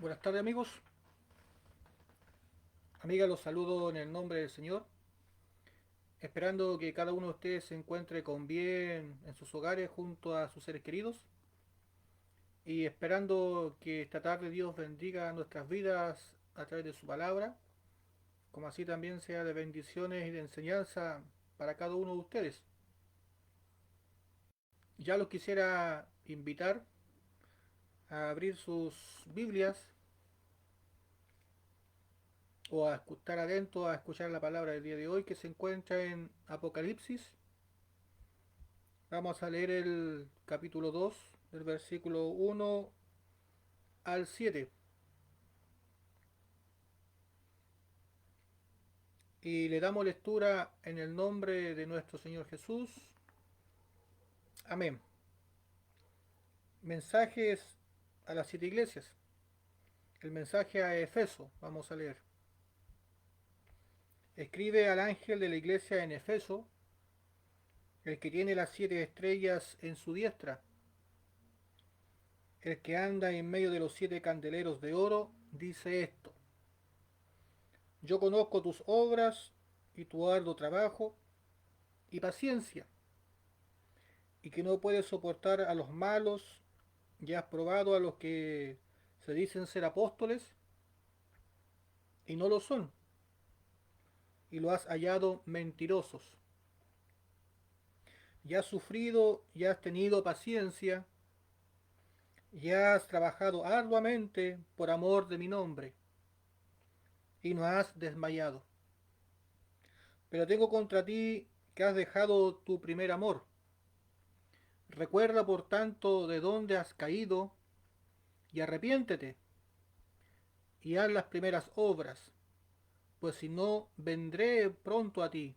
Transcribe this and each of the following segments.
Buenas tardes amigos, amigas, los saludo en el nombre del Señor, esperando que cada uno de ustedes se encuentre con bien en sus hogares junto a sus seres queridos y esperando que esta tarde Dios bendiga nuestras vidas a través de su palabra, como así también sea de bendiciones y de enseñanza para cada uno de ustedes. Ya los quisiera invitar a abrir sus Biblias o a estar atentos a escuchar la palabra del día de hoy que se encuentra en Apocalipsis. Vamos a leer el capítulo 2 del versículo 1 al 7. Y le damos lectura en el nombre de nuestro Señor Jesús. Amén. Mensajes a las 7 iglesias. El mensaje a Efeso. Vamos a leer. Escribe al ángel de la iglesia en Efeso, el que tiene las 7 estrellas en su diestra, el que anda en medio de los 7 candeleros de oro, dice esto: Yo conozco tus obras y tu arduo trabajo y paciencia, y que no puedes soportar a los malos, y has probado a los que se dicen ser apóstoles y no lo son, y lo has hallado mentirosos. Y has sufrido y has tenido paciencia, y has trabajado arduamente por amor de mi nombre, y no has desmayado. Pero tengo contra ti que has dejado tu primer amor. Recuerda por tanto de dónde has caído, y arrepiéntete, y haz las primeras obras, pues si no, vendré pronto a ti,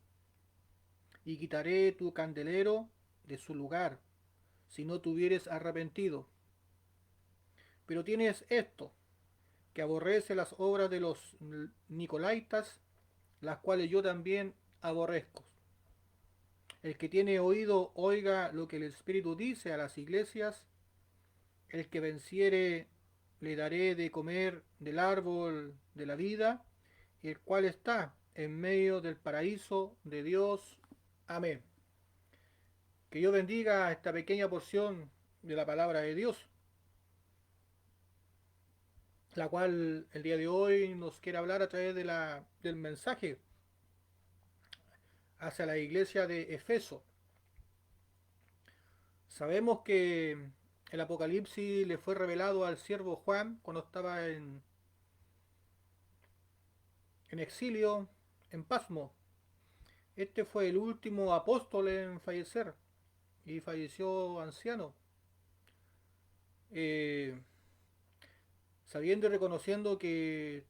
y quitaré tu candelero de su lugar, si no te hubieres arrepentido. Pero tienes esto, que aborrece las obras de los nicolaitas, las cuales yo también aborrezco. El que tiene oído, oiga lo que el Espíritu dice a las iglesias. El que venciere, le daré de comer del árbol de la vida, el cual está en medio del paraíso de Dios. Amén. Que Dios bendiga esta pequeña porción de la palabra de Dios, la cual el día de hoy nos quiere hablar a través del mensaje hacia la iglesia de Efeso. Sabemos que el Apocalipsis le fue revelado al siervo Juan cuando estaba en exilio, en Pasmo. Este fue el último apóstol en fallecer y falleció anciano. Eh, Sabiendo y reconociendo que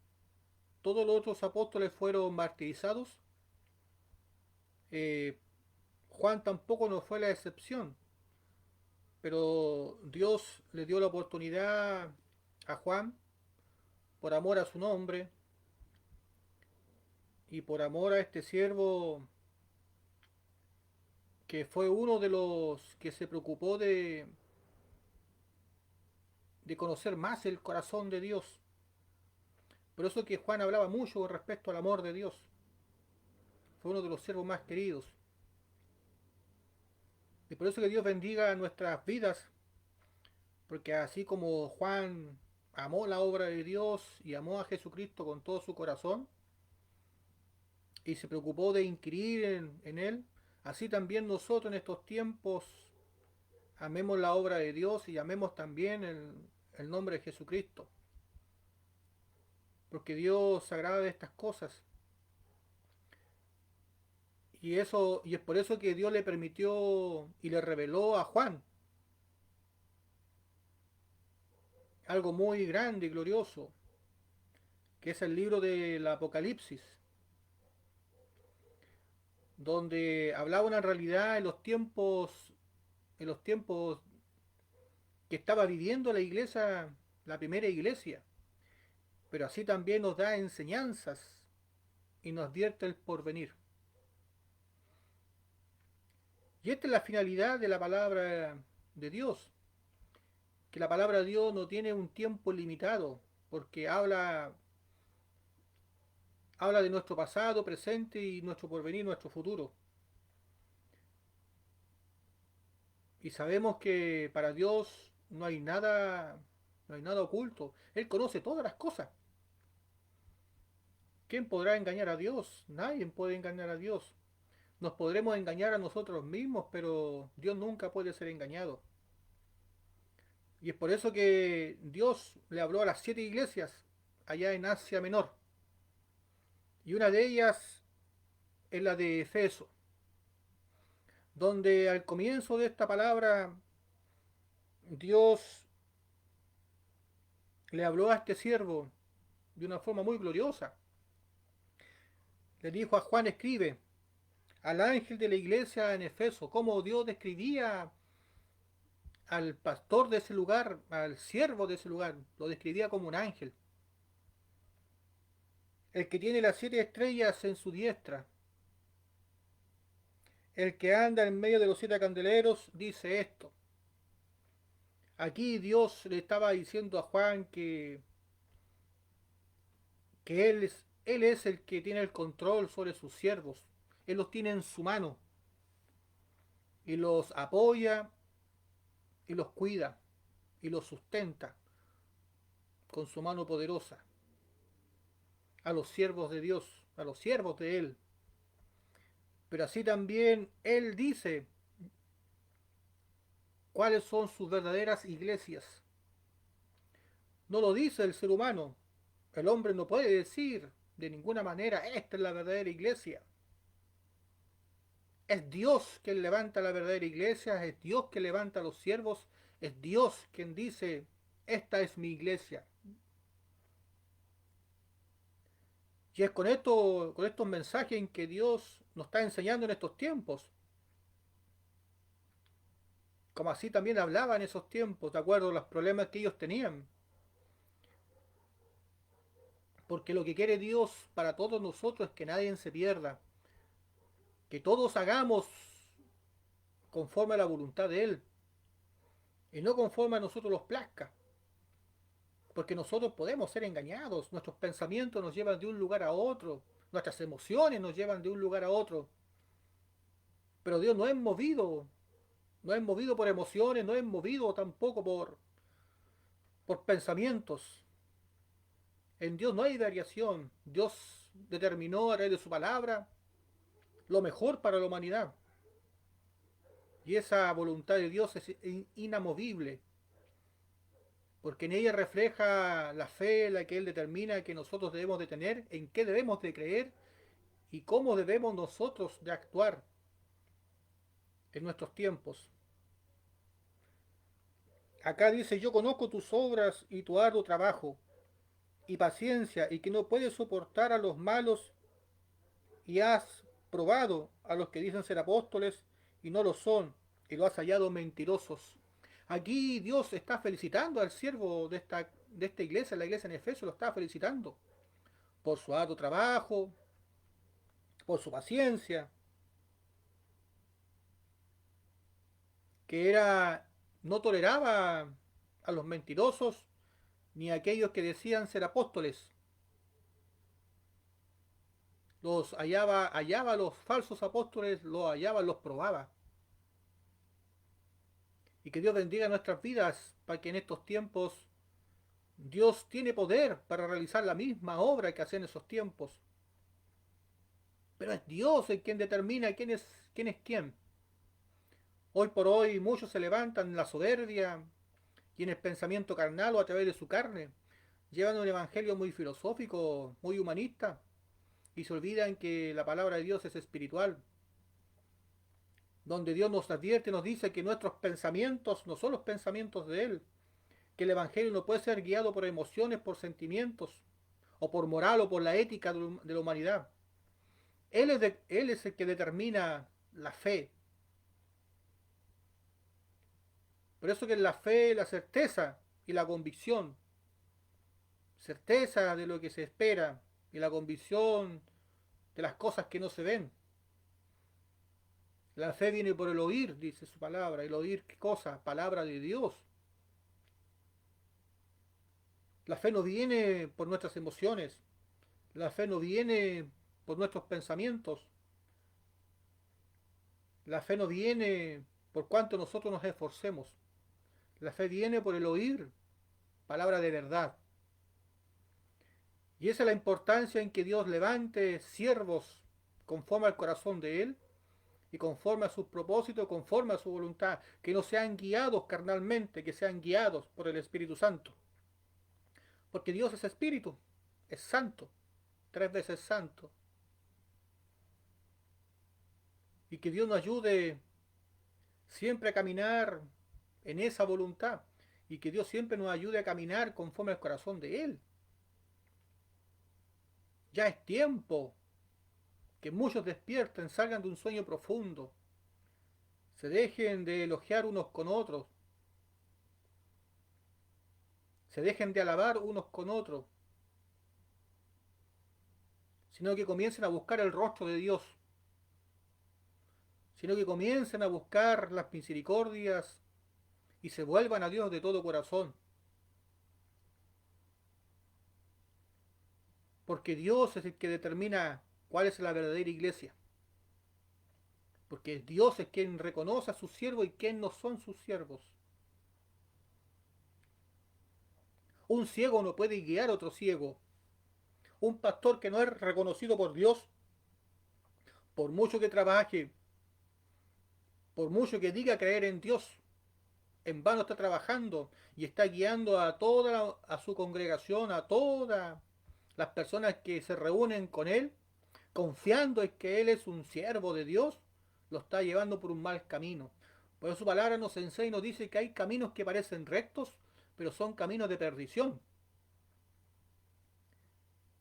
todos los otros apóstoles fueron martirizados, eh, Juan tampoco no fue la excepción, pero Dios le dio la oportunidad a Juan, por amor a su nombre y por amor a este siervo que fue uno de los que se preocupó de conocer más el corazón de Dios. Por eso que Juan hablaba mucho respecto al amor de Dios. Fue uno de los siervos más queridos. Y por eso que Dios bendiga nuestras vidas, porque así como Juan amó la obra de Dios y amó a Jesucristo con todo su corazón y se preocupó de inquirir en Él, así también nosotros en estos tiempos amemos la obra de Dios y amemos también el nombre de Jesucristo, porque Dios se agrada de estas cosas. Y es por eso que Dios le permitió y le reveló a Juan algo muy grande y glorioso, que es el libro del Apocalipsis, donde hablaba una realidad en los tiempos que estaba viviendo la iglesia, la primera iglesia, pero así también nos da enseñanzas y nos advierte el porvenir. Y esta es la finalidad de la palabra de Dios, que la palabra de Dios no tiene un tiempo limitado, porque habla de nuestro pasado, presente y nuestro porvenir, nuestro futuro. Y sabemos que para Dios no hay nada oculto. Él conoce todas las cosas. ¿Quién podrá engañar a Dios? Nadie puede engañar a Dios. Nos podremos engañar a nosotros mismos, pero Dios nunca puede ser engañado. Y es por eso que Dios le habló a las 7 iglesias allá en Asia Menor. Y una de ellas es la de Efeso, donde al comienzo de esta palabra Dios le habló a este siervo de una forma muy gloriosa. Le dijo a Juan: escribe al ángel de la iglesia en Efeso, cómo Dios describía al pastor de ese lugar, al siervo de ese lugar, lo describía como un ángel. El que tiene las 7 estrellas en su diestra, el que anda en medio de los 7 candeleros, dice esto. Aquí Dios le estaba diciendo a Juan que él es el que tiene el control sobre sus siervos. Él los tiene en su mano y los apoya y los cuida y los sustenta con su mano poderosa a los siervos de Dios, a los siervos de Él. Pero así también Él dice cuáles son sus verdaderas iglesias. No lo dice el ser humano. El hombre no puede decir de ninguna manera: esta es la verdadera iglesia. Es Dios quien levanta la verdadera iglesia, es Dios quien levanta a los siervos, es Dios quien dice: esta es mi iglesia. Y es con estos mensajes en que Dios nos está enseñando en estos tiempos. Como así también hablaba en esos tiempos, de acuerdo a los problemas que ellos tenían. Porque lo que quiere Dios para todos nosotros es que nadie se pierda, que todos hagamos conforme a la voluntad de Él y no conforme a nosotros los plazca. Porque nosotros podemos ser engañados, nuestros pensamientos nos llevan de un lugar a otro, nuestras emociones nos llevan de un lugar a otro. Pero Dios no es movido por emociones, no es movido tampoco por pensamientos. En Dios no hay variación. Dios determinó a través de su palabra lo mejor para la humanidad. Y esa voluntad de Dios es inamovible, porque en ella refleja la fe, la que Él determina que nosotros debemos de tener, en qué debemos de creer y cómo debemos nosotros de actuar en nuestros tiempos. Acá dice: yo conozco tus obras y tu arduo trabajo y paciencia, y que no puedes soportar a los malos, y has probado a los que dicen ser apóstoles y no lo son, y lo has hallado mentirosos. Aquí Dios está felicitando al siervo de esta iglesia, la iglesia en Efeso, lo está felicitando por su arduo trabajo, por su paciencia, que no toleraba a los mentirosos ni a aquellos que decían ser apóstoles. Hallaba a los falsos apóstoles, los hallaba, los probaba. Y que Dios bendiga nuestras vidas para que en estos tiempos Dios tiene poder para realizar la misma obra que hace en esos tiempos. Pero es Dios el quien determina quién es quién. Hoy por hoy muchos se levantan en la soberbia y en el pensamiento carnal o a través de su carne. Llevan un evangelio muy filosófico, muy humanista, y se olvidan que la palabra de Dios es espiritual, donde Dios nos advierte, nos dice que nuestros pensamientos no son los pensamientos de Él, que el evangelio no puede ser guiado por emociones, por sentimientos, o por moral o por la ética de la humanidad. Él es el que determina la fe. Por eso que en la fe, la certeza y la convicción, certeza de lo que se espera y la convicción de las cosas que no se ven. La fe viene por el oír, dice su palabra. ¿El oír qué cosa? Palabra de Dios. La fe no viene por nuestras emociones, la fe no viene por nuestros pensamientos, la fe no viene por cuanto nosotros nos esforcemos. La fe viene por el oír palabra de verdad. Y esa es la importancia en que Dios levante siervos conforme al corazón de Él y conforme a sus propósitos, conforme a su voluntad, que no sean guiados carnalmente, que sean guiados por el Espíritu Santo. Porque Dios es Espíritu, es santo, 3 veces santo. Y que Dios nos ayude siempre a caminar en esa voluntad. Y que Dios siempre nos ayude a caminar conforme al corazón de Él. Ya es tiempo que muchos despierten, salgan de un sueño profundo, se dejen de elogiar unos con otros, se dejen de alabar unos con otros, sino que comiencen a buscar el rostro de Dios, sino que comiencen a buscar las misericordias y se vuelvan a Dios de todo corazón. Porque Dios es el que determina cuál es la verdadera iglesia. Porque Dios es quien reconoce a sus siervos y quién no son sus siervos. Un ciego no puede guiar a otro ciego. Un pastor que no es reconocido por Dios, por mucho que trabaje, por mucho que diga creer en Dios, en vano está trabajando y está guiando a toda a su congregación, a todas las personas que se reúnen con él, confiando en que él es un siervo de Dios, lo está llevando por un mal camino. Por eso su palabra nos enseña y nos dice que hay caminos que parecen rectos, pero son caminos de perdición.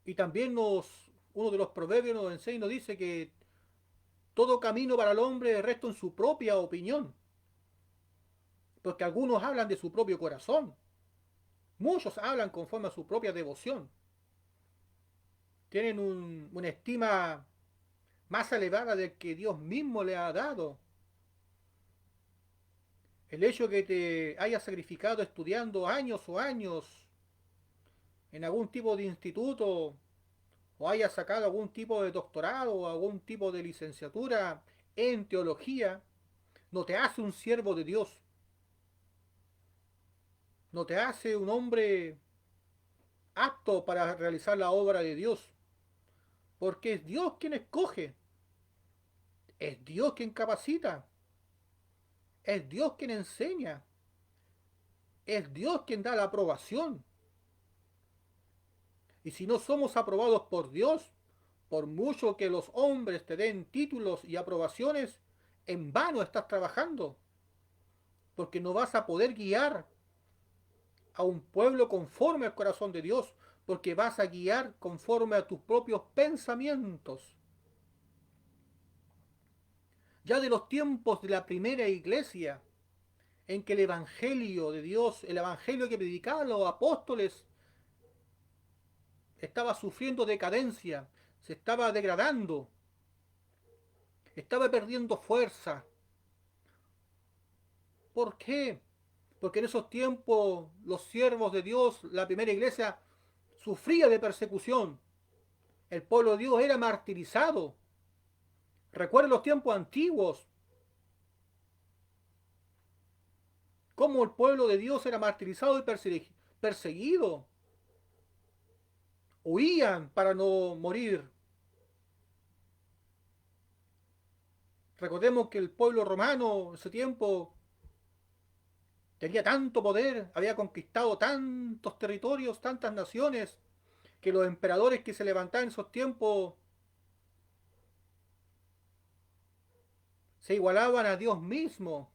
Y también uno de los proverbios nos enseña y nos dice que todo camino para el hombre es recto en su propia opinión. Porque algunos hablan de su propio corazón. Muchos hablan conforme a su propia devoción. Tienen una estima más elevada del que Dios mismo le ha dado. El hecho de que te hayas sacrificado estudiando años o años en algún tipo de instituto o hayas sacado algún tipo de doctorado o algún tipo de licenciatura en teología, no te hace un siervo de Dios. No te hace un hombre apto para realizar la obra de Dios. Porque es Dios quien escoge. Es Dios quien capacita. Es Dios quien enseña. Es Dios quien da la aprobación. Y si no somos aprobados por Dios, por mucho que los hombres te den títulos y aprobaciones, en vano estás trabajando. Porque no vas a poder guiar a un pueblo conforme al corazón de Dios, porque vas a guiar conforme a tus propios pensamientos. Ya de los tiempos de la primera iglesia, en que el Evangelio de Dios, el Evangelio que predicaban los apóstoles, estaba sufriendo decadencia, se estaba degradando, estaba perdiendo fuerza. ¿Por qué? Porque en esos tiempos los siervos de Dios, la primera iglesia, sufría de persecución. El pueblo de Dios era martirizado. Recuerden los tiempos antiguos, cómo el pueblo de Dios era martirizado y perseguido. Huían para no morir. Recordemos que el pueblo romano en ese tiempo tenía tanto poder, había conquistado tantos territorios, tantas naciones, que los emperadores que se levantaban en esos tiempos se igualaban a Dios mismo.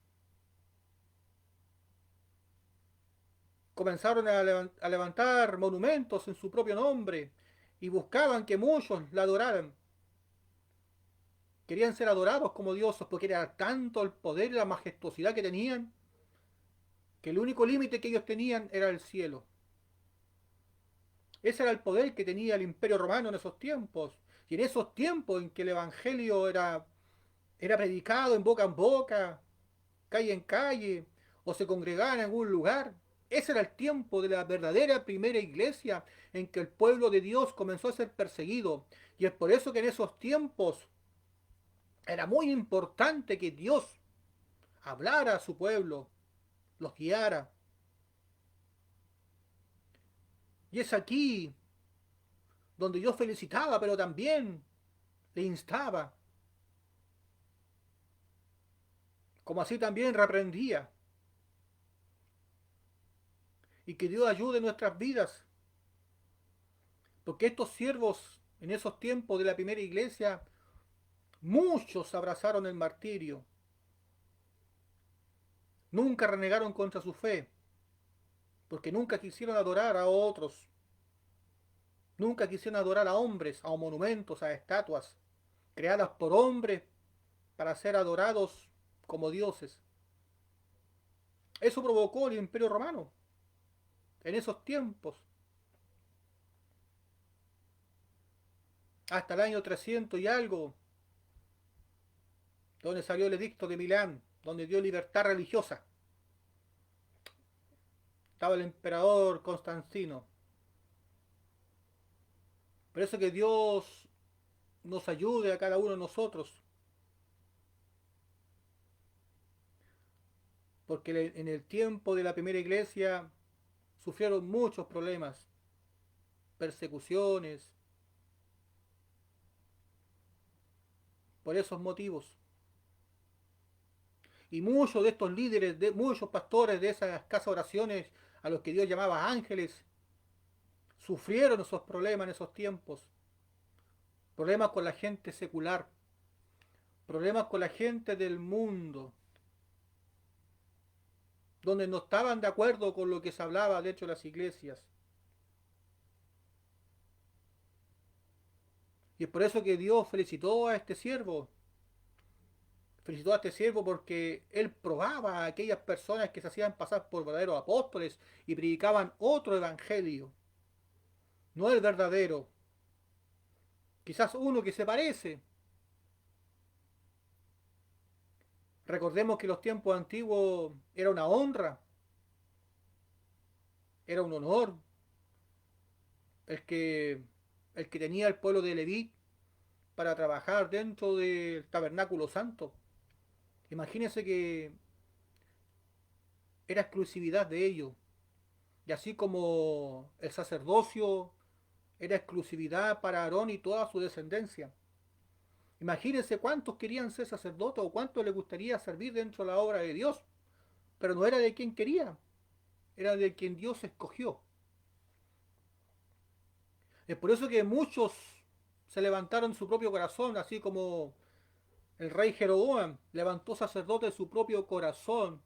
Comenzaron a levantar monumentos en su propio nombre y buscaban que muchos la adoraran. Querían ser adorados como dioses porque era tanto el poder y la majestuosidad que tenían que el único límite que ellos tenían era el cielo. Ese era el poder que tenía el imperio romano en esos tiempos. Y en esos tiempos en que el evangelio era predicado en boca, calle en calle, o se congregaban en algún lugar, Ese era el tiempo de la verdadera primera iglesia en que el pueblo de Dios comenzó a ser perseguido. Y es por eso que en esos tiempos era muy importante que Dios hablara a su pueblo, los guiara. Y es aquí donde Dios felicitaba, pero también le instaba, como así también reprendía. Y que Dios ayude en nuestras vidas, porque estos siervos en esos tiempos de la primera iglesia, muchos abrazaron el martirio, nunca renegaron contra su fe, porque nunca quisieron adorar a otros, nunca quisieron adorar a hombres, a monumentos, a estatuas, creadas por hombres para ser adorados como dioses. Eso provocó el Imperio Romano en esos tiempos, hasta el año 300 y algo, donde salió el edicto de Milán, donde dio libertad religiosa. Estaba el emperador Constantino. Por eso que Dios nos ayude a cada uno de nosotros, porque en el tiempo de la primera iglesia sufrieron muchos problemas, persecuciones, por esos motivos. Y muchos de estos líderes, de muchos pastores de esas casas oraciones a los que Dios llamaba ángeles, sufrieron esos problemas en esos tiempos. Problemas con la gente secular, problemas con la gente del mundo, donde no estaban de acuerdo con lo que se hablaba dentro de las iglesias. Y es por eso que Dios felicitó a este siervo. Felicitó a este siervo porque él probaba a aquellas personas que se hacían pasar por verdaderos apóstoles y predicaban otro evangelio, no el verdadero. Quizás uno que se parece. Recordemos que los tiempos antiguos era una honra, era un honor el que, el que tenía el pueblo de Leví para trabajar dentro del tabernáculo santo. Imagínense que era exclusividad de ellos. Y así como el sacerdocio era exclusividad para Aarón y toda su descendencia. Imagínense cuántos querían ser sacerdotes o cuántos les gustaría servir dentro de la obra de Dios. Pero no era de quien quería, era de quien Dios escogió. Es por eso que muchos se levantaron en su propio corazón, así como el rey Jeroboam levantó sacerdotes de su propio corazón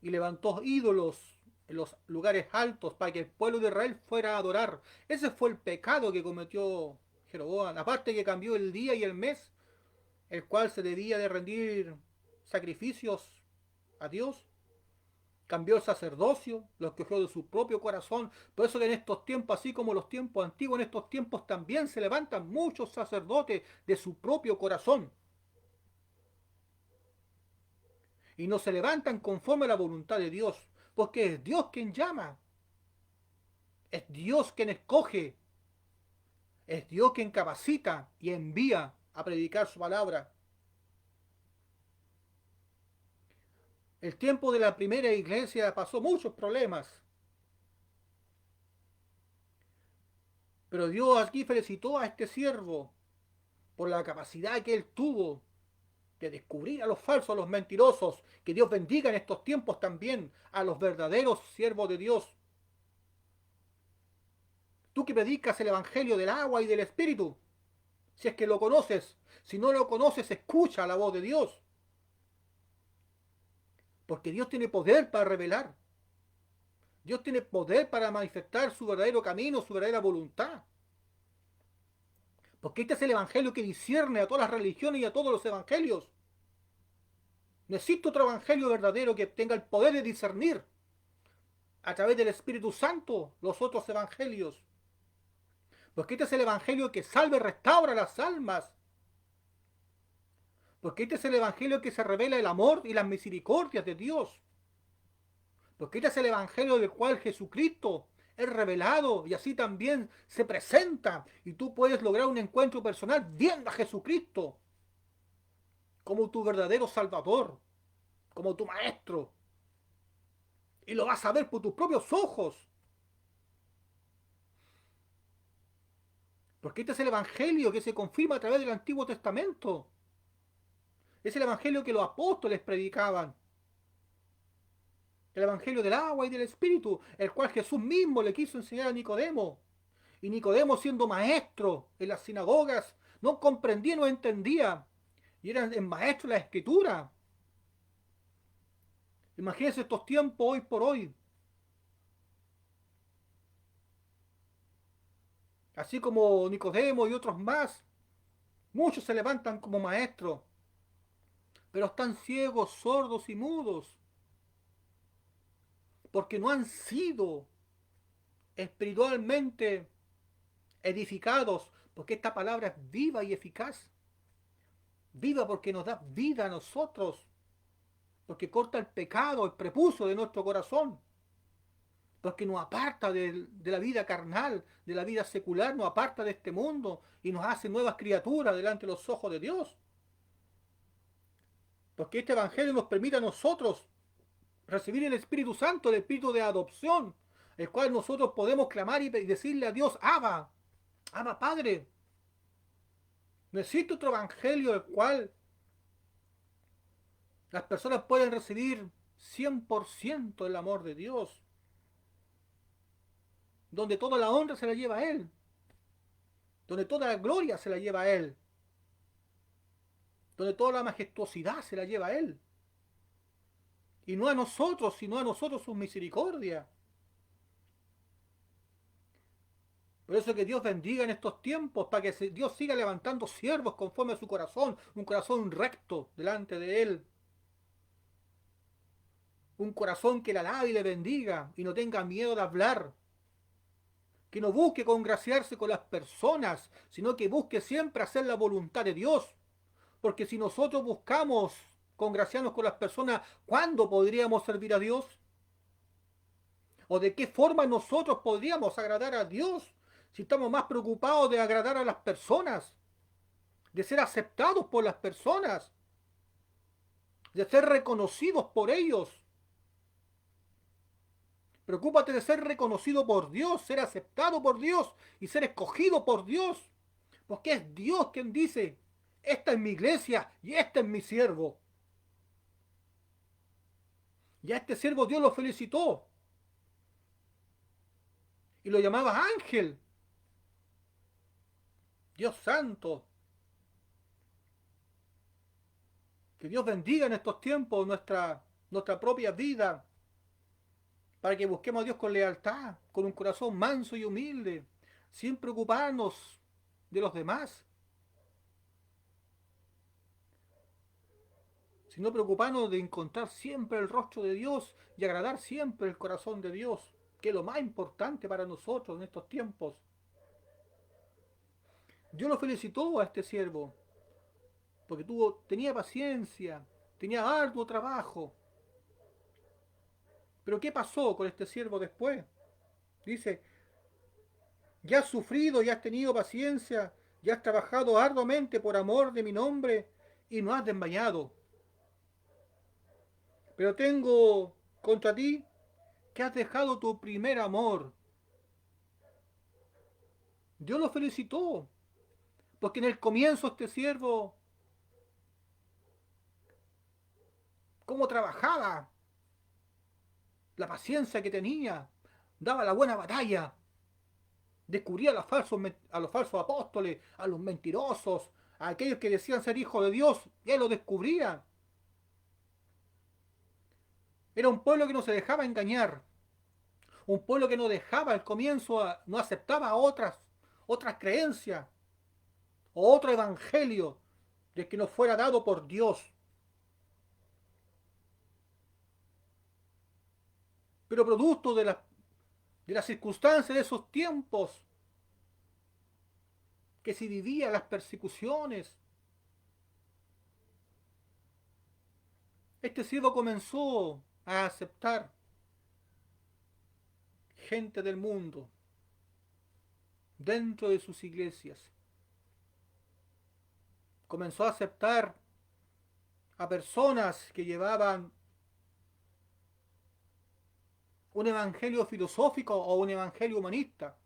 y levantó ídolos en los lugares altos para que el pueblo de Israel fuera a adorar. Ese fue el pecado que cometió Jeroboam. Aparte que cambió el día y el mes, el cual se debía de rendir sacrificios a Dios. Cambió el sacerdocio, lo escogió de su propio corazón. Por eso que en estos tiempos, así como los tiempos antiguos, en estos tiempos también se levantan muchos sacerdotes de su propio corazón. Y no se levantan conforme a la voluntad de Dios, porque es Dios quien llama, es Dios quien escoge, es Dios quien capacita y envía a predicar su palabra. El tiempo de la primera iglesia pasó muchos problemas, pero Dios aquí felicitó a este siervo por la capacidad que él tuvo de descubrir a los falsos, a los mentirosos. Que Dios bendiga en estos tiempos también a los verdaderos siervos de Dios. Tú que predicas el evangelio del agua y del espíritu, si es que lo conoces, si no lo conoces, escucha la voz de Dios, porque Dios tiene poder para revelar, Dios tiene poder para manifestar su verdadero camino, su verdadera voluntad, porque este es el evangelio que discierne a todas las religiones y a todos los evangelios. No existe otro evangelio verdadero que tenga el poder de discernir a través del Espíritu Santo los otros evangelios, porque este es el evangelio que salva y restaura las almas, porque este es el evangelio que se revela el amor y las misericordias de Dios, Porque este es el Evangelio del cual Jesucristo es revelado y así también se presenta. Y tú puedes lograr un encuentro personal viendo a Jesucristo como tu verdadero Salvador, como tu Maestro. Y lo vas a ver por tus propios ojos. Porque este es el Evangelio que se confirma a través del Antiguo Testamento. Es el Evangelio que los apóstoles predicaban. El Evangelio del agua y del Espíritu, el cual Jesús mismo le quiso enseñar a Nicodemo. Y Nicodemo, siendo maestro en las sinagogas, no comprendía, no entendía. Y era el maestro de la Escritura. Imagínense estos tiempos hoy por hoy. Así como Nicodemo y otros más, muchos se levantan como maestros, pero están ciegos, sordos y mudos, porque no han sido espiritualmente edificados, porque esta palabra es viva y eficaz. Viva porque nos da vida a nosotros, porque corta el pecado, el prepucio de nuestro corazón, porque nos aparta de la vida carnal, de la vida secular, nos aparta de este mundo y nos hace nuevas criaturas delante de los ojos de Dios. Porque este Evangelio nos permite a nosotros recibir el Espíritu Santo, el Espíritu de adopción, el cual nosotros podemos clamar y decirle a Dios, Abba, Abba Padre. No existe otro Evangelio el cual las personas pueden recibir 100% el amor de Dios, donde toda la honra se la lleva a Él, donde toda la gloria se la lleva a Él, donde toda la majestuosidad se la lleva a Él. Y no a nosotros, sino a nosotros su misericordia. Por eso que Dios bendiga en estos tiempos, para que Dios siga levantando siervos conforme a su corazón, un corazón recto delante de Él. Un corazón que le alabe y le bendiga y no tenga miedo de hablar. Que no busque congraciarse con las personas, sino que busque siempre hacer la voluntad de Dios. Porque si nosotros buscamos congraciarnos con las personas, ¿cuándo podríamos servir a Dios? ¿O de qué forma nosotros podríamos agradar a Dios si estamos más preocupados de agradar a las personas, de ser aceptados por las personas, de ser reconocidos por ellos? Preocúpate de ser reconocido por Dios, ser aceptado por Dios y ser escogido por Dios. Porque es Dios quien dice, esta es mi iglesia y este es mi siervo. Y a este siervo Dios lo felicitó y lo llamaba ángel. Dios santo. Que Dios bendiga en estos tiempos nuestra propia vida, para que busquemos a Dios con lealtad, con un corazón manso y humilde, sin preocuparnos de los demás, sino preocuparnos de encontrar siempre el rostro de Dios y agradar siempre el corazón de Dios, que es lo más importante para nosotros en estos tiempos. Dios lo felicitó a este siervo, porque tenía paciencia, tenía arduo trabajo. Pero ¿qué pasó con este siervo después? Dice, ya has sufrido, ya has tenido paciencia, ya has trabajado arduamente por amor de mi nombre y no has desmayado. Pero tengo contra ti que has dejado tu primer amor. Dios lo felicitó, porque en el comienzo este siervo, cómo trabajaba, la paciencia que tenía, daba la buena batalla, descubría a los falsos apóstoles, a los mentirosos, a aquellos que decían ser hijos de Dios, y él lo descubría. Era un pueblo que no se dejaba engañar, un pueblo que no dejaba al comienzo, no aceptaba otras creencias o otro evangelio de que no fuera dado por Dios. Pero producto de las circunstancias de esos tiempos, que se vivían las persecuciones, este siervo comenzó a aceptar gente del mundo dentro de sus iglesias. Comenzó a aceptar a personas que llevaban un evangelio filosófico o un evangelio humanista.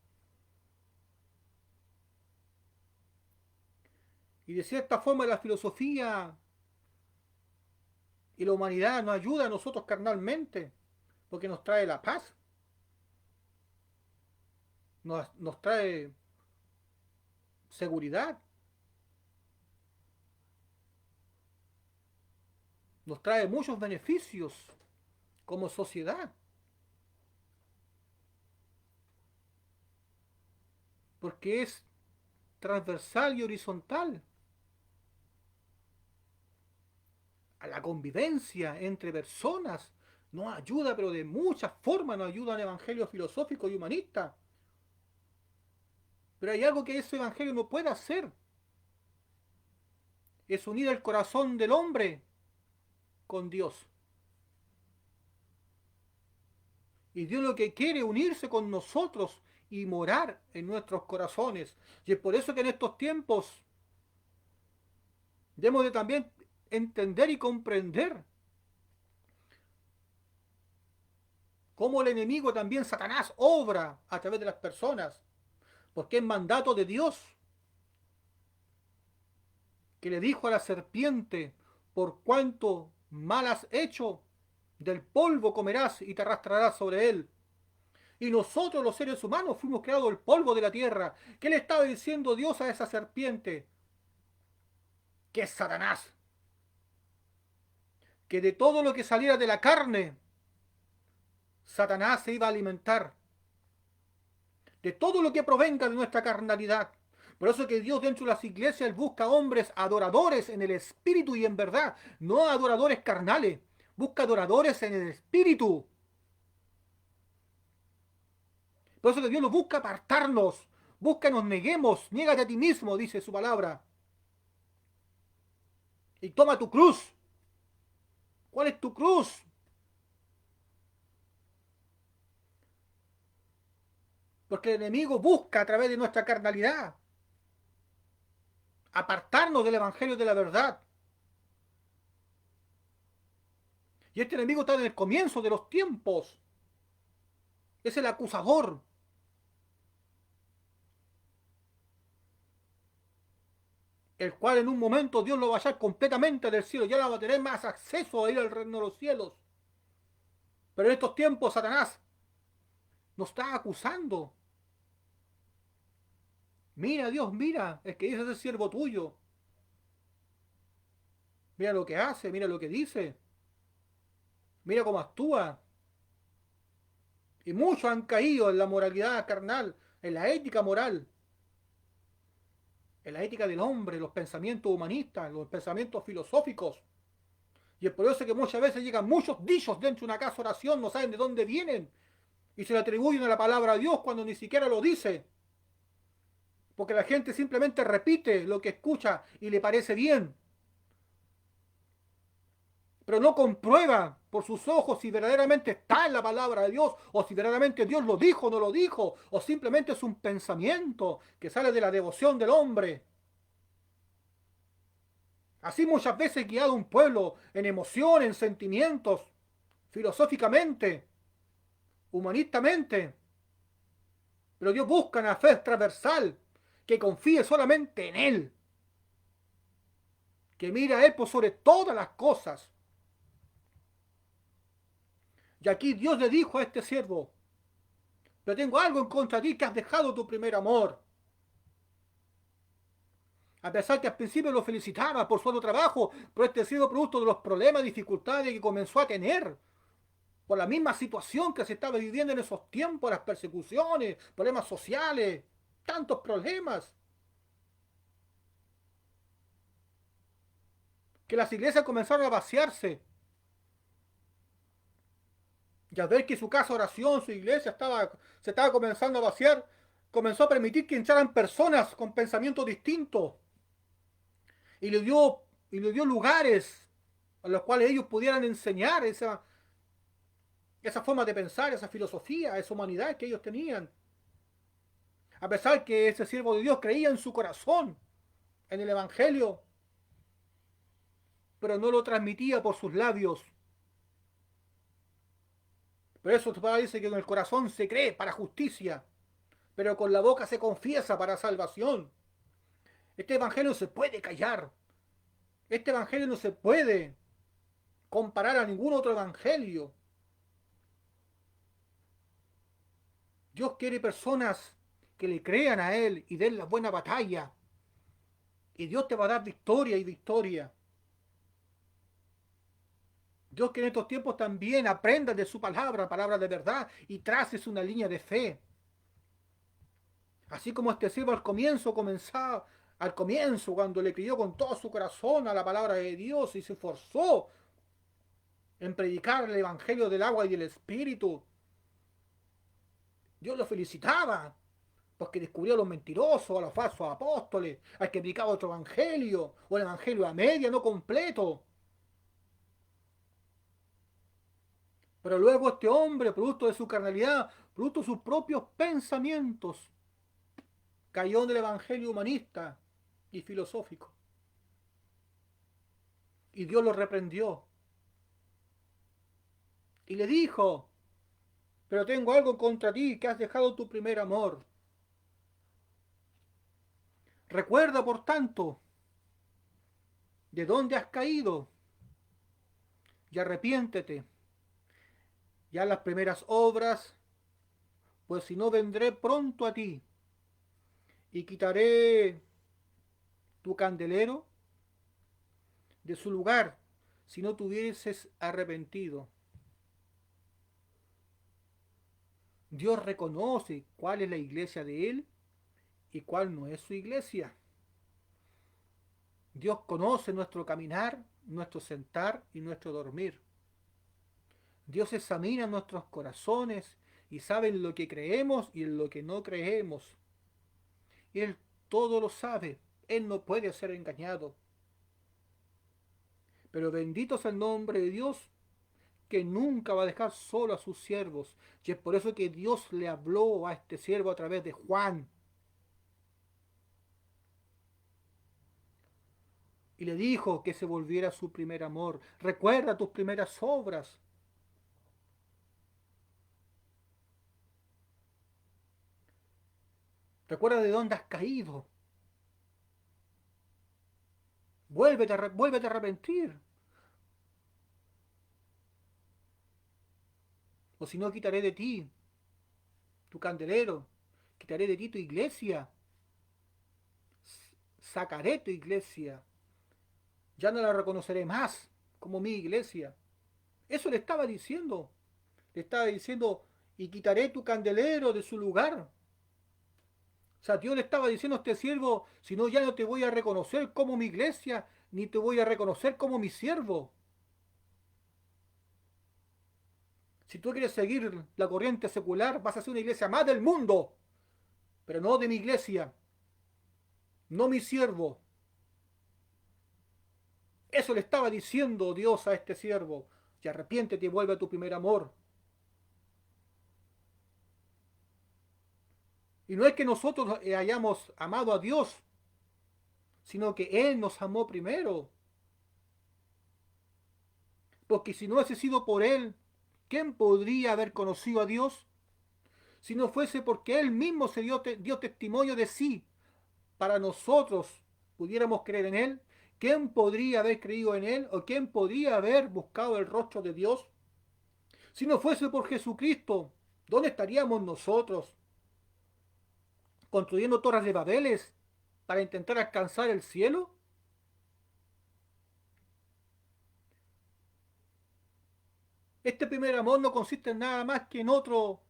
Y de cierta forma la filosofía y la humanidad nos ayuda a nosotros carnalmente, porque nos trae la paz, nos trae seguridad, nos trae muchos beneficios como sociedad, porque es transversal y horizontal a la convivencia entre personas. Nos ayuda, pero de muchas formas nos ayuda el evangelio filosófico y humanista. Pero hay algo que ese evangelio no puede hacer. Es unir el corazón del hombre con Dios. Y Dios lo que quiere es unirse con nosotros y morar en nuestros corazones. Y es por eso que en estos tiempos debemos de también entender y comprender cómo el enemigo también, Satanás, obra a través de las personas. Porque es mandato de Dios que le dijo a la serpiente: por cuanto mal has hecho, del polvo comerás y te arrastrarás sobre él. Y nosotros los seres humanos fuimos creados del polvo de la tierra. ¿Qué le estaba diciendo Dios a esa serpiente? Que es Satanás. Que de todo lo que saliera de la carne, Satanás se iba a alimentar. De todo lo que provenga de nuestra carnalidad. Por eso que Dios dentro de las iglesias busca hombres adoradores en el espíritu y en verdad, no adoradores carnales. Busca adoradores en el espíritu. Por eso que Dios nos busca apartarnos. Busca nos neguemos. Niégate a ti mismo, dice su palabra. Y toma tu cruz. ¿Cuál es tu cruz? Porque el enemigo busca a través de nuestra carnalidad apartarnos del evangelio de la verdad. Y este enemigo está en el comienzo de los tiempos. Es el acusador. El cual en un momento Dios lo va a echar completamente del cielo. Ya no va a tener más acceso a ir al reino de los cielos. Pero en estos tiempos Satanás nos está acusando. Mira, Dios, mira, es que ese es el siervo tuyo. Mira lo que hace, mira lo que dice. Mira cómo actúa. Y muchos han caído en la moralidad carnal, en la ética moral, en la ética del hombre, los pensamientos humanistas, los pensamientos filosóficos. Y es por eso que muchas veces llegan muchos dichos dentro de una casa de oración, no saben de dónde vienen. Y se le atribuyen a la palabra de Dios cuando ni siquiera lo dice. Porque la gente simplemente repite lo que escucha y le parece bien. Pero no comprueba por sus ojos si verdaderamente está en la palabra de Dios, o si verdaderamente Dios lo dijo o no lo dijo, o simplemente es un pensamiento que sale de la devoción del hombre. Así muchas veces guiado un pueblo en emoción, en sentimientos, filosóficamente, humanistamente. Pero Dios busca una fe transversal que confíe solamente en Él, que mire a Él por sobre todas las cosas. Y aquí Dios le dijo a este siervo: pero tengo algo en contra de ti, que has dejado tu primer amor. A pesar que al principio lo felicitaba por su otro trabajo, pero este ha sido producto de los problemas y dificultades que comenzó a tener por la misma situación que se estaba viviendo en esos tiempos, las persecuciones, problemas sociales, tantos problemas, que las iglesias comenzaron a vaciarse. Y al ver que su casa de oración, su iglesia se estaba comenzando a vaciar, comenzó a permitir que entraran personas con pensamientos distintos y le dio lugares a los cuales ellos pudieran enseñar esa forma de pensar, esa filosofía, esa humanidad que ellos tenían. A pesar que ese siervo de Dios creía en su corazón, en el Evangelio, pero no lo transmitía por sus labios. Por eso tu padre dice que con el corazón se cree para justicia, pero con la boca se confiesa para salvación. Este Evangelio no se puede callar. Este Evangelio no se puede comparar a ningún otro Evangelio. Dios quiere personas que le crean a Él y den la buena batalla. Y Dios te va a dar victoria y victoria. Dios que en estos tiempos también aprendas de su palabra, palabra de verdad, y traces una línea de fe. Así como este siervo al comienzo comenzaba, al comienzo, cuando le creyó con todo su corazón a la palabra de Dios y se esforzó en predicar el evangelio del agua y del espíritu, Dios lo felicitaba, porque descubrió a los mentirosos, a los falsos apóstoles, al que predicaba otro evangelio, o el evangelio a media, no completo. Pero luego este hombre, producto de su carnalidad, producto de sus propios pensamientos, cayó en el evangelio humanista y filosófico. Y Dios lo reprendió. Y le dijo, pero tengo algo contra ti, que has dejado tu primer amor. Recuerda, por tanto, de dónde has caído y arrepiéntete. Ya las primeras obras, pues si no vendré pronto a ti y quitaré tu candelero de su lugar si no te hubieses arrepentido. Dios reconoce cuál es la iglesia de Él y cuál no es su iglesia. Dios conoce nuestro caminar, nuestro sentar y nuestro dormir. Dios examina nuestros corazones y sabe en lo que creemos y en lo que no creemos. Él todo lo sabe. Él no puede ser engañado. Pero bendito es el nombre de Dios, que nunca va a dejar solo a sus siervos. Y es por eso que Dios le habló a este siervo a través de Juan. Y le dijo que se volviera a su primer amor. Recuerda tus primeras obras. Recuerda de dónde has caído. Vuélvete a arrepentir. O si no, quitaré de ti tu candelero. Quitaré de ti tu iglesia. Sacaré tu iglesia. Ya no la reconoceré más como mi iglesia. Eso le estaba diciendo. Le estaba diciendo, y quitaré tu candelero de su lugar. O sea, Dios le estaba diciendo a este siervo, si no, ya no te voy a reconocer como mi iglesia, ni te voy a reconocer como mi siervo. Si tú quieres seguir la corriente secular, vas a ser una iglesia más del mundo, pero no de mi iglesia, no mi siervo. Eso le estaba diciendo Dios a este siervo. Y arrepiéntete y vuelve a tu primer amor. Y no es que nosotros hayamos amado a Dios, sino que Él nos amó primero. Porque si no hubiese sido por Él, ¿quién podría haber conocido a Dios? Si no fuese porque Él mismo dio testimonio de sí, para nosotros pudiéramos creer en Él, ¿quién podría haber creído en Él o quién podría haber buscado el rostro de Dios? Si no fuese por Jesucristo, ¿dónde estaríamos nosotros? ¿Construyendo torres de Babeles para intentar alcanzar el cielo? Este primer amor no consiste en nada más que en otra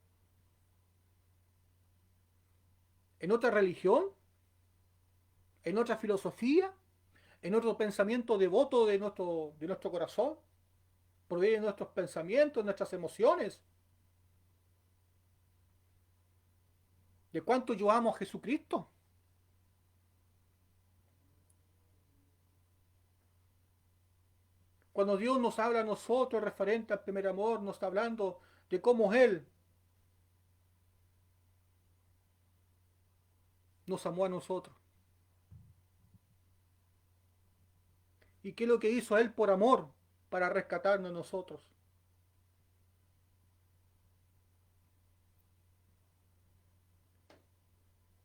religión, en otra filosofía, en otro pensamiento devoto de nuestro corazón, proviene de nuestros pensamientos, nuestras emociones, de cuánto yo amo a Jesucristo. Cuando Dios nos habla a nosotros referente al primer amor, nos está hablando de cómo Él nos amó a nosotros. ¿Y qué es lo que hizo Él por amor para rescatarnos a nosotros?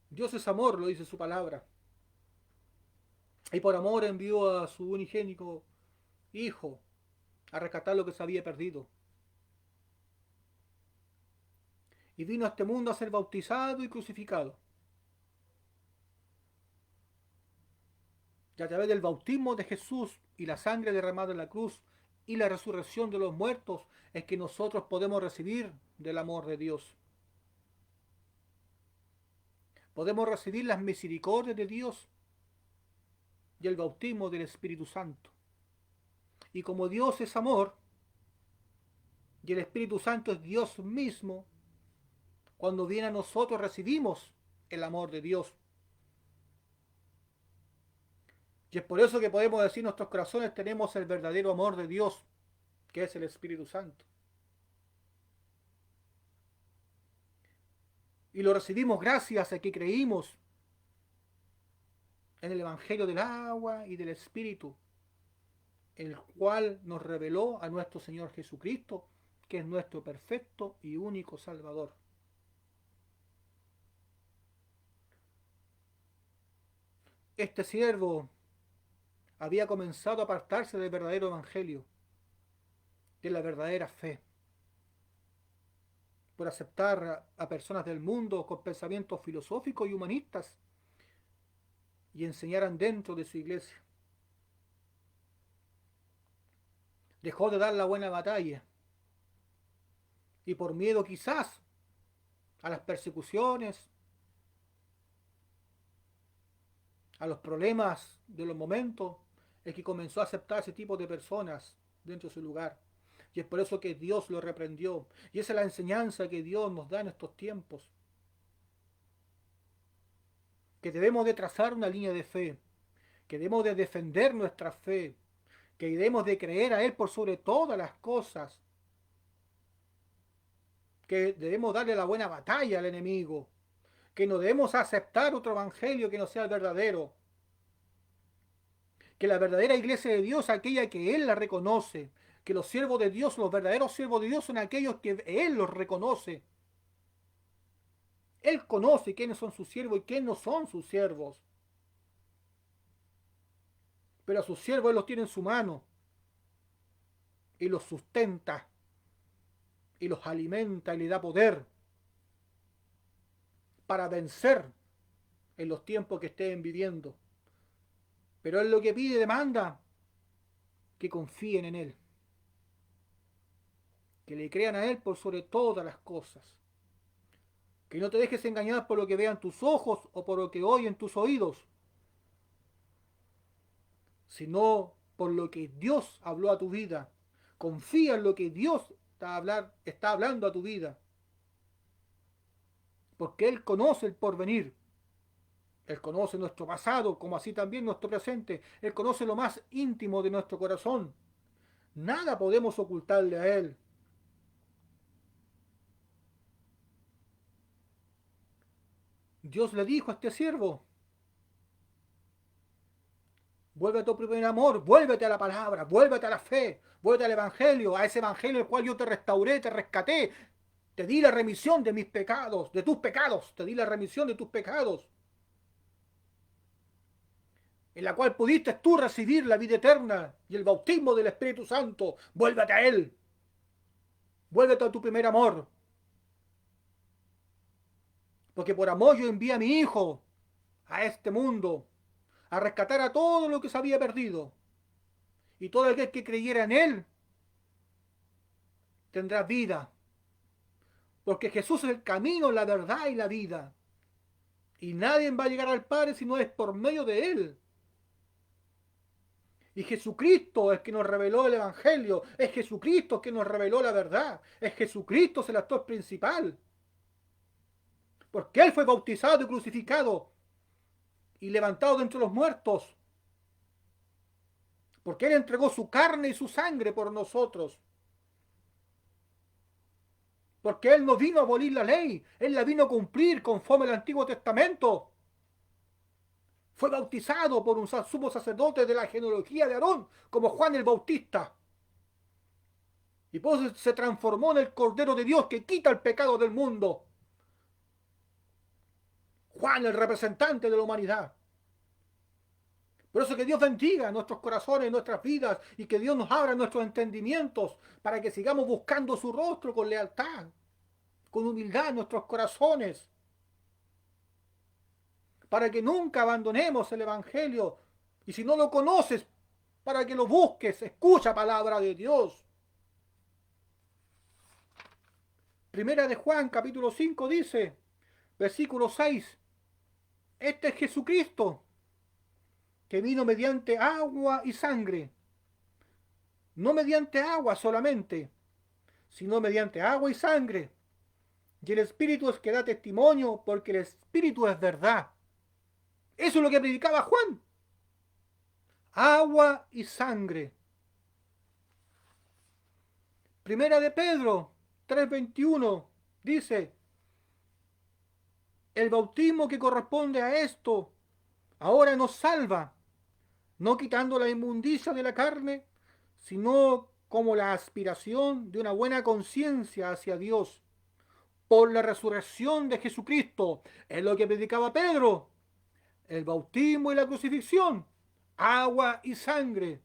Dios es amor, lo dice su palabra. Y por amor envió a su unigénico Hijo a rescatar lo que se había perdido. Y vino a este mundo a ser bautizado y crucificado. Y a través del bautismo de Jesús y la sangre derramada en la cruz y la resurrección de los muertos es que nosotros podemos recibir del amor de Dios. Podemos recibir las misericordias de Dios y el bautismo del Espíritu Santo. Y como Dios es amor y el Espíritu Santo es Dios mismo, cuando viene a nosotros recibimos el amor de Dios. Y es por eso que podemos decir en nuestros corazones tenemos el verdadero amor de Dios, que es el Espíritu Santo. Y lo recibimos gracias a que creímos en el Evangelio del agua y del Espíritu, el cual nos reveló a nuestro Señor Jesucristo, que es nuestro perfecto y único Salvador. Este siervo había comenzado a apartarse del verdadero Evangelio, de la verdadera fe, por aceptar a personas del mundo con pensamientos filosóficos y humanistas y enseñaran dentro de su iglesia. Dejó de dar la buena batalla y por miedo quizás a las persecuciones, a los problemas de los momentos, es que comenzó a aceptar ese tipo de personas dentro de su lugar. Y es por eso que Dios lo reprendió. Y esa es la enseñanza que Dios nos da en estos tiempos. Que debemos de trazar una línea de fe, que debemos de defender nuestra fe, que debemos de creer a Él por sobre todas las cosas, que debemos darle la buena batalla al enemigo, que no debemos aceptar otro evangelio que no sea el verdadero, que la verdadera iglesia de Dios es aquella que Él la reconoce, que los siervos de Dios, los verdaderos siervos de Dios son aquellos que Él los reconoce. Él conoce quiénes son sus siervos y quiénes no son sus siervos. Pero a sus siervos Él los tiene en su mano y los sustenta y los alimenta y le da poder para vencer en los tiempos que estén viviendo. Pero Él lo que pide y demanda que confíen en Él, que le crean a Él por sobre todas las cosas, que no te dejes engañar por lo que vean tus ojos o por lo que oyen tus oídos, sino por lo que Dios habló a tu vida. Confía en lo que Dios está hablando a tu vida, porque Él conoce el porvenir. Él conoce nuestro pasado, como así también nuestro presente. Él conoce lo más íntimo de nuestro corazón. Nada podemos ocultarle a Él. Dios le dijo a este siervo, vuelve a tu primer amor, vuélvete a la palabra, vuélvete a la fe, vuélvete al evangelio, a ese evangelio el cual yo te restauré, te rescaté, te di la remisión de mis pecados, de tus pecados, te di la remisión de tus pecados, en la cual pudiste tú recibir la vida eterna y el bautismo del Espíritu Santo. Vuélvete a Él, vuélvete a tu primer amor, porque por amor yo envié a mi Hijo a este mundo a rescatar a todo lo que se había perdido, y todo aquel que creyera en Él tendrá vida, porque Jesús es el camino, la verdad y la vida, y nadie va a llegar al Padre si no es por medio de Él. Y Jesucristo es que nos reveló el Evangelio, es Jesucristo que nos reveló la verdad, es Jesucristo el actor principal, porque Él fue bautizado y crucificado y levantado de entre los muertos, porque Él entregó su carne y su sangre por nosotros. porque Él no vino a abolir la ley, Él la vino a cumplir conforme al Antiguo Testamento. Fue bautizado por un sumo sacerdote de la genealogía de Aarón, como Juan el Bautista. Y por eso se transformó en el Cordero de Dios que quita el pecado del mundo. Juan, el representante de la humanidad. Por eso que Dios bendiga nuestros corazones, nuestras vidas, y que Dios nos abra nuestros entendimientos para que sigamos buscando su rostro con lealtad, con humildad en nuestros corazones, para que nunca abandonemos el Evangelio. Y si no lo conoces, para que lo busques, escucha palabra de Dios. Primera de Juan, capítulo 5 dice, versículo 6, este es Jesucristo, que vino mediante agua y sangre, no mediante agua solamente, sino mediante agua y sangre. Y el Espíritu es que da testimonio, porque el Espíritu es verdad. Eso es lo que predicaba Juan. Agua y sangre. Primera de Pedro 3:21 dice, el bautismo que corresponde a esto ahora nos salva, no quitando la inmundicia de la carne, sino como la aspiración de una buena conciencia hacia Dios por la resurrección de Jesucristo. Es lo que predicaba Pedro. El bautismo y la crucifixión, agua y sangre.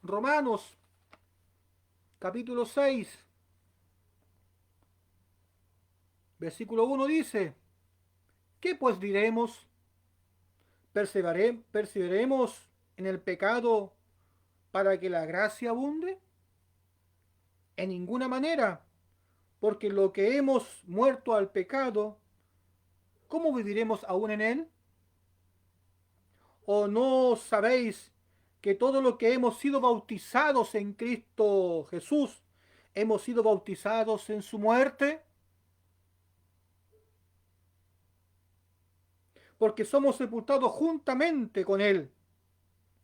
Romanos capítulo 6, versículo 1 dice, ¿qué pues diremos? ¿Perseveremos en el pecado para que la gracia abunde? En ninguna manera, porque lo que hemos muerto al pecado, ¿cómo viviremos aún en él? ¿O no sabéis que todos los que hemos sido bautizados en Cristo Jesús, hemos sido bautizados en su muerte? Porque somos sepultados juntamente con él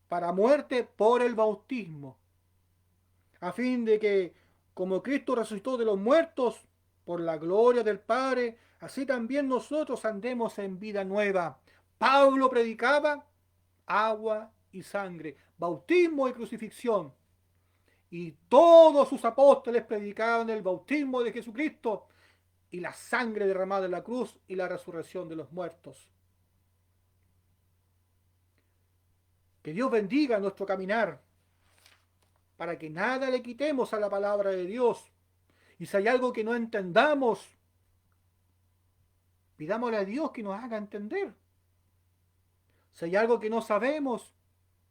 para muerte por el bautismo, a fin de que, como Cristo resucitó de los muertos por la gloria del Padre, así también nosotros andemos en vida nueva. Pablo predicaba agua y sangre, bautismo y crucifixión. Y todos sus apóstoles predicaban el bautismo de Jesucristo y la sangre derramada en la cruz y la resurrección de los muertos. Que Dios bendiga nuestro caminar, para que nada le quitemos a la palabra de Dios. Y si hay algo que no entendamos, pidámosle a Dios que nos haga entender. Si hay algo que no sabemos,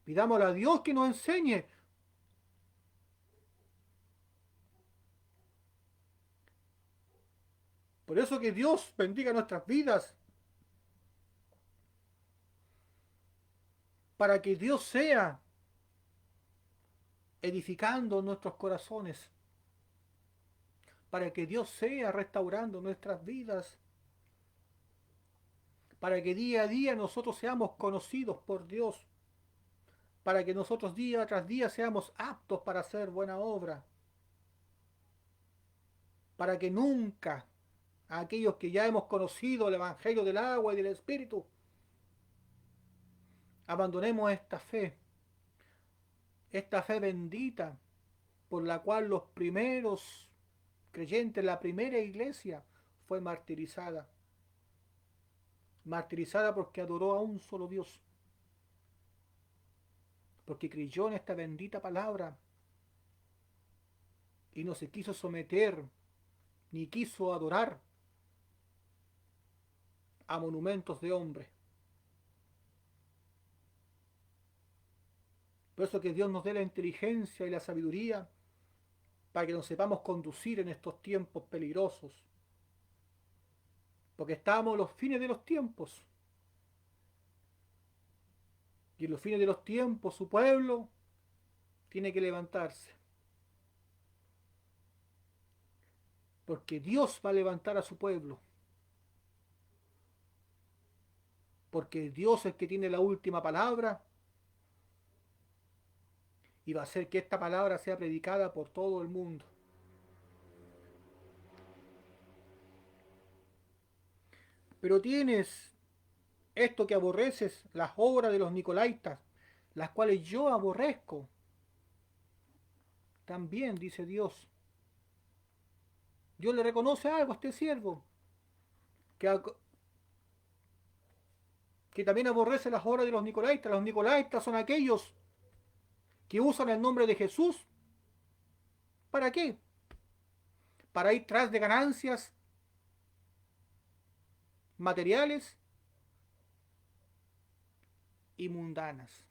pidámosle a Dios que nos enseñe. Por eso que Dios bendiga nuestras vidas, para que Dios sea edificando nuestros corazones, para que Dios sea restaurando nuestras vidas, para que día a día nosotros seamos conocidos por Dios, para que nosotros día tras día seamos aptos para hacer buena obra, para que nunca a aquellos que ya hemos conocido el Evangelio del agua y del Espíritu, abandonemos esta fe bendita por la cual los primeros creyentes, la primera iglesia fue martirizada. Martirizada porque adoró a un solo Dios, porque creyó en esta bendita palabra y no se quiso someter ni quiso adorar a monumentos de hombres. Por eso que Dios nos dé la inteligencia y la sabiduría para que nos sepamos conducir en estos tiempos peligrosos, porque estamos en los fines de los tiempos, y en los fines de los tiempos su pueblo tiene que levantarse, porque Dios va a levantar a su pueblo, porque Dios es el que tiene la última palabra, y va a hacer que esta palabra sea predicada por todo el mundo. Pero tienes esto que aborreces, las obras de los nicolaitas, las cuales yo aborrezco. También, dice Dios. Dios le reconoce algo a este siervo, que, que también aborrece las obras de los nicolaitas. Los nicolaitas son aquellos que usan el nombre de Jesús. ¿Para qué? Para ir tras de ganancias materiales y mundanas.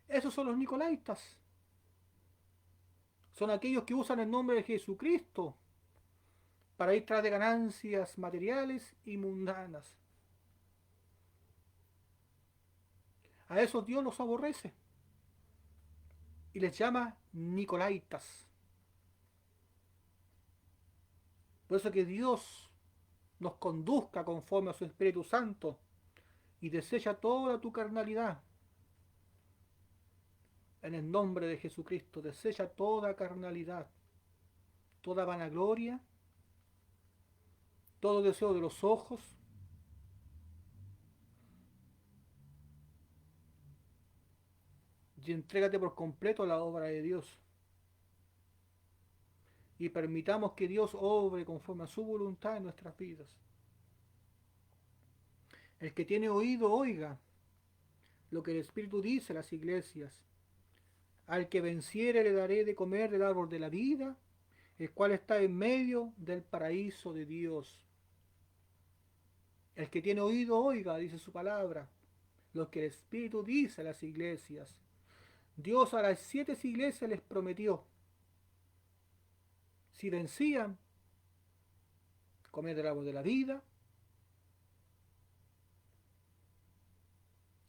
Esos son los nicolaitas. Son aquellos que usan el nombre de Jesucristo para ir tras de ganancias materiales y mundanas. A esos Dios los aborrece y les llama nicolaitas. Por eso que Dios nos conduzca conforme a su Espíritu Santo y desecha toda tu carnalidad. En el nombre de Jesucristo, desecha toda carnalidad, toda vanagloria, todo deseo de los ojos, y entrégate por completo a la obra de Dios. Y permitamos que Dios obre conforme a su voluntad en nuestras vidas. El que tiene oído, oiga lo que el Espíritu dice a las iglesias. Al que venciere le daré de comer del árbol de la vida, el cual está en medio del paraíso de Dios. El que tiene oído, oiga, dice su palabra, lo que el Espíritu dice a las iglesias. Dios a las 7 iglesias les prometió, si vencían, comer del árbol de la vida,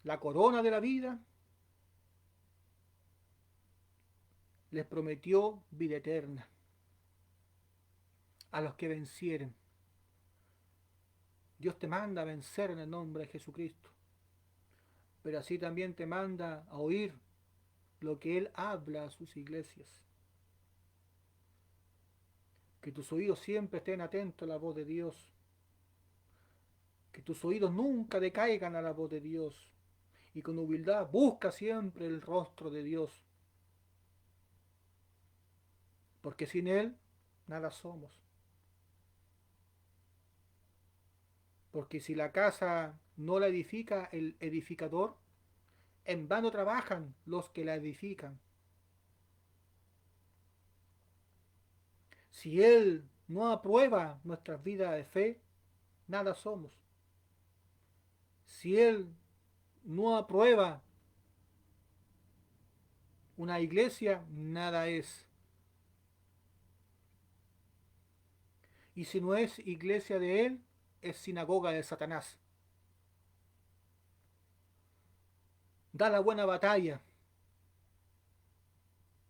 la corona de la vida, les prometió vida eterna a los que vencieren. Dios te manda a vencer en el nombre de Jesucristo, pero así también te manda a oír lo que Él habla a sus iglesias. Que tus oídos siempre estén atentos a la voz de Dios. Que tus oídos nunca decaigan a la voz de Dios. Y con humildad busca siempre el rostro de Dios. Porque sin Él nada somos. Porque si la casa no la edifica el edificador, en vano trabajan los que la edifican. Si Él no aprueba nuestras vidas de fe, nada somos. Si Él no aprueba una iglesia, nada es. Y si no es iglesia de Él, es sinagoga de Satanás. Da la buena batalla.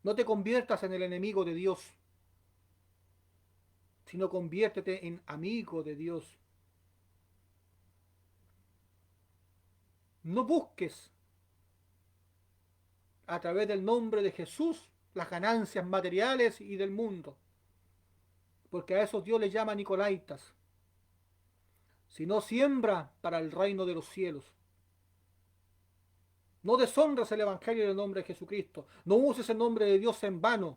No te conviertas en el enemigo de Dios, sino conviértete en amigo de Dios. No busques a través del nombre de Jesús las ganancias materiales y del mundo, porque a esos Dios les llama nicolaitas, sino siembra para el reino de los cielos. No deshonres el Evangelio del nombre de Jesucristo, no uses el nombre de Dios en vano,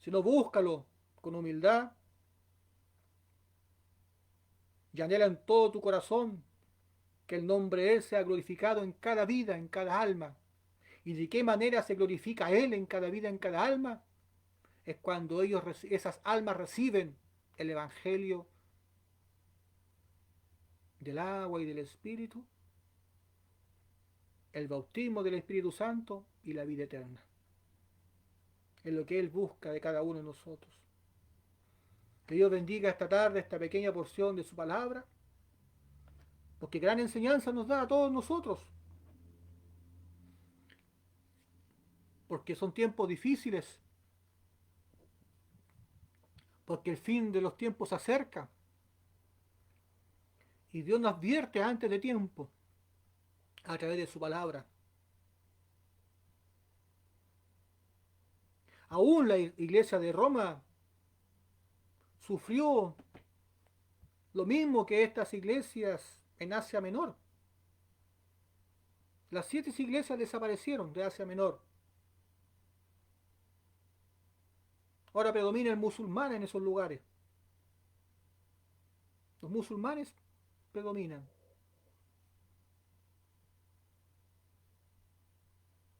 sino búscalo con humildad y anhela en todo tu corazón que el nombre de Él sea glorificado en cada vida, en cada alma. ¿Y de qué manera se glorifica Él en cada vida, en cada alma? Es cuando esas almas reciben el Evangelio del agua y del Espíritu, el bautismo del Espíritu Santo y la vida eterna. Es lo que Él busca de cada uno de nosotros. Que Dios bendiga esta tarde esta pequeña porción de su palabra, porque gran enseñanza nos da a todos nosotros. Porque son tiempos difíciles, porque el fin de los tiempos se acerca. Y Dios nos advierte antes de tiempo, a través de su palabra. Aún la iglesia de Roma sufrió lo mismo que estas iglesias en Asia Menor. Las 7 iglesias desaparecieron de Asia Menor. Ahora predomina el musulmán en esos lugares. Los musulmanes predominan.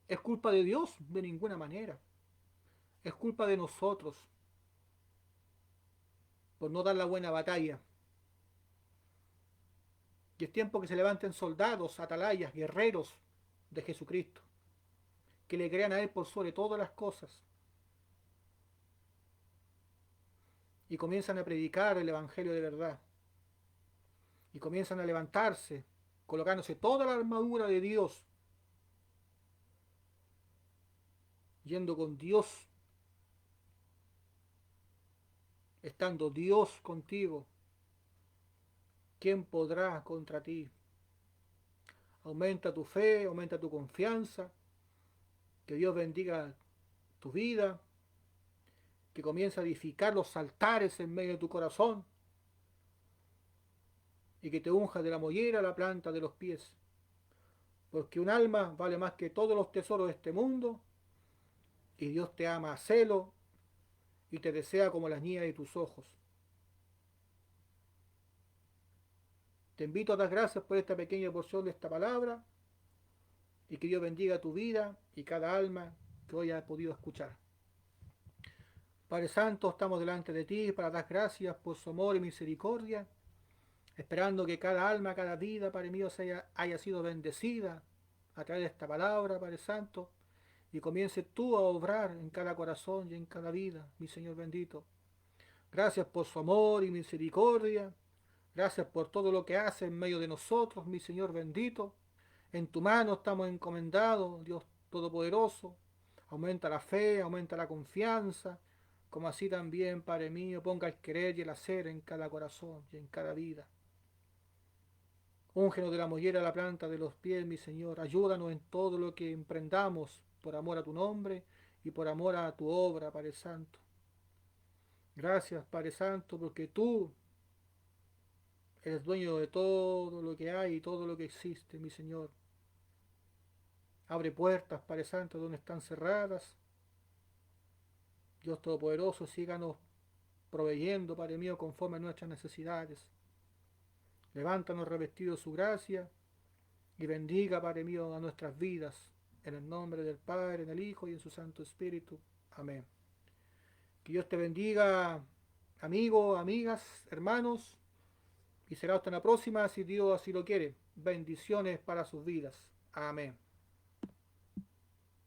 ¿Es culpa de Dios? De ninguna manera. Es culpa de nosotros por no dar la buena batalla. Y es tiempo que se levanten soldados, atalayas, guerreros de Jesucristo, que le crean a Él por sobre todas las cosas y comienzan a predicar el Evangelio de verdad y comienzan a levantarse, colocándose toda la armadura de Dios, yendo con Dios, estando Dios contigo. ¿Quién podrá contra ti? Aumenta tu fe, aumenta tu confianza, que Dios bendiga tu vida, que comience a edificar los altares en medio de tu corazón y que te unja de la mollera a la planta de los pies, porque un alma vale más que todos los tesoros de este mundo y Dios te ama a celo y te desea como las niñas de tus ojos. Te invito a dar gracias por esta pequeña porción de esta palabra y que Dios bendiga tu vida y cada alma que hoy haya podido escuchar. Padre Santo, estamos delante de ti para dar gracias por su amor y misericordia, esperando que cada alma, cada vida, Padre mío, haya sido bendecida a través de esta palabra, Padre Santo, y comience tú a obrar en cada corazón y en cada vida, mi Señor bendito. Gracias por su amor y misericordia, gracias por todo lo que hace en medio de nosotros, mi Señor bendito. En tu mano estamos encomendados, Dios Todopoderoso. Aumenta la fe, aumenta la confianza, como así también, Padre mío, ponga el querer y el hacer en cada corazón y en cada vida. Úngenos de la mollera a la planta de los pies, mi Señor. Ayúdanos en todo lo que emprendamos por amor a tu nombre y por amor a tu obra, Padre Santo. Gracias, Padre Santo, porque tú eres dueño de todo lo que hay y todo lo que existe, mi Señor. Abre puertas, Padre Santo, donde están cerradas. Dios Todopoderoso, síganos proveyendo, Padre mío, conforme a nuestras necesidades. Levántanos revestidos de su gracia y bendiga, Padre mío, a nuestras vidas. En el nombre del Padre, en el Hijo y en su Santo Espíritu. Amén. Que Dios te bendiga, amigos, amigas, hermanos. Y será hasta la próxima, si Dios así lo quiere. Bendiciones para sus vidas. Amén.